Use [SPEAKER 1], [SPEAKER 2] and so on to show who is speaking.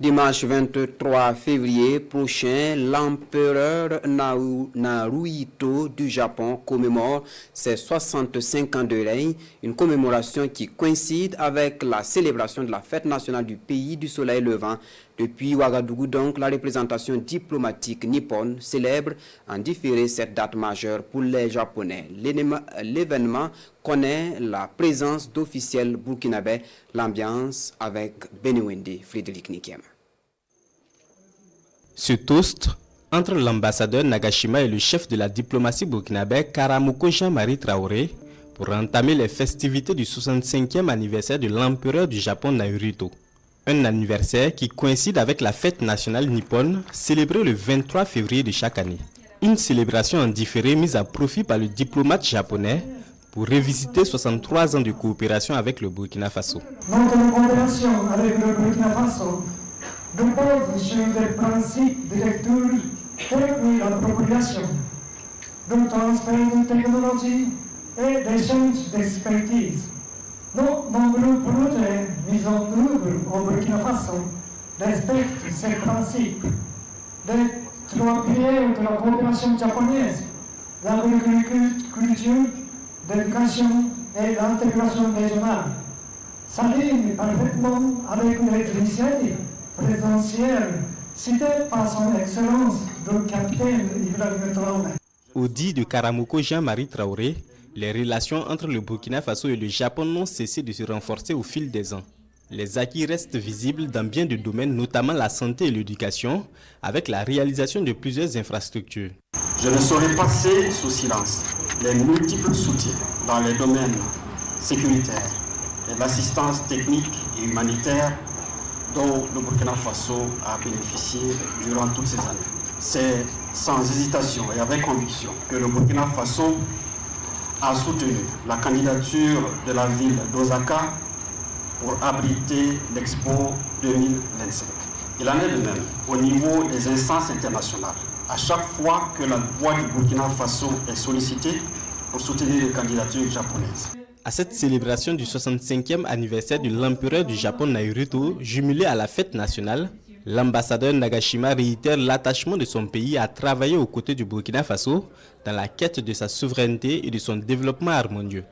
[SPEAKER 1] Dimanche 23 février prochain, l'empereur Naruhito du Japon commémore ses 65 ans de règne, une commémoration qui coïncide avec la célébration de la fête nationale du pays du soleil levant. Depuis Ouagadougou, donc, la représentation diplomatique nippone célèbre en différé cette date majeure pour les Japonais. L'événement connaît la présence d'officiels burkinabés, l'ambiance avec Beniwende Frédéric Nikiem.
[SPEAKER 2] Ce toast entre l'ambassadeur Nagashima et le chef de la diplomatie burkinabé Karamoko Jean-Marie Traoré pour entamer les festivités du 65e anniversaire de l'empereur du Japon Naruhito. Un anniversaire qui coïncide avec la fête nationale nippone célébrée le 23 février de chaque année. Une célébration en différé mise à profit par le diplomate japonais pour revisiter 63 ans de coopération avec le Burkina Faso.
[SPEAKER 3] Notre coopération avec le Burkina Faso repose sur des principes de lecture et l'appropriation, de transfert de technologie et d'échange d'expertise. Nos nombreux projets mis en œuvre au Burkina Faso respectent ces principes. Les trois piliers de la coopération japonaise, l'agriculture, l'éducation et l'intégration régionale, s'alignent parfaitement avec les initiatives présidentielles citées par son excellence le capitaine Ibrahim Traoré.
[SPEAKER 2] Au dit de Karamoko Jean-Marie Traoré, les relations entre le Burkina Faso et le Japon n'ont cessé de se renforcer au fil des ans. Les acquis restent visibles dans bien de domaines, notamment la santé et l'éducation, avec la réalisation de plusieurs infrastructures.
[SPEAKER 4] Je ne saurais passer sous silence les multiples soutiens dans les domaines sécuritaires et l'assistance technique et humanitaire dont le Burkina Faso a bénéficié durant toutes ces années. C'est sans hésitation et avec conviction que le Burkina Faso a soutenu la candidature de la ville d'Osaka pour abriter l'Expo 2025. Il en est de même au niveau des instances internationales. À chaque fois que la voix du Burkina Faso est sollicitée pour soutenir les candidatures japonaises.
[SPEAKER 2] À cette célébration du 65e anniversaire de l'empereur du Japon Naruhito, jumelée à la fête nationale, l'ambassadeur Nagashima réitère l'attachement de son pays à travailler aux côtés du Burkina Faso dans la quête de sa souveraineté et de son développement harmonieux.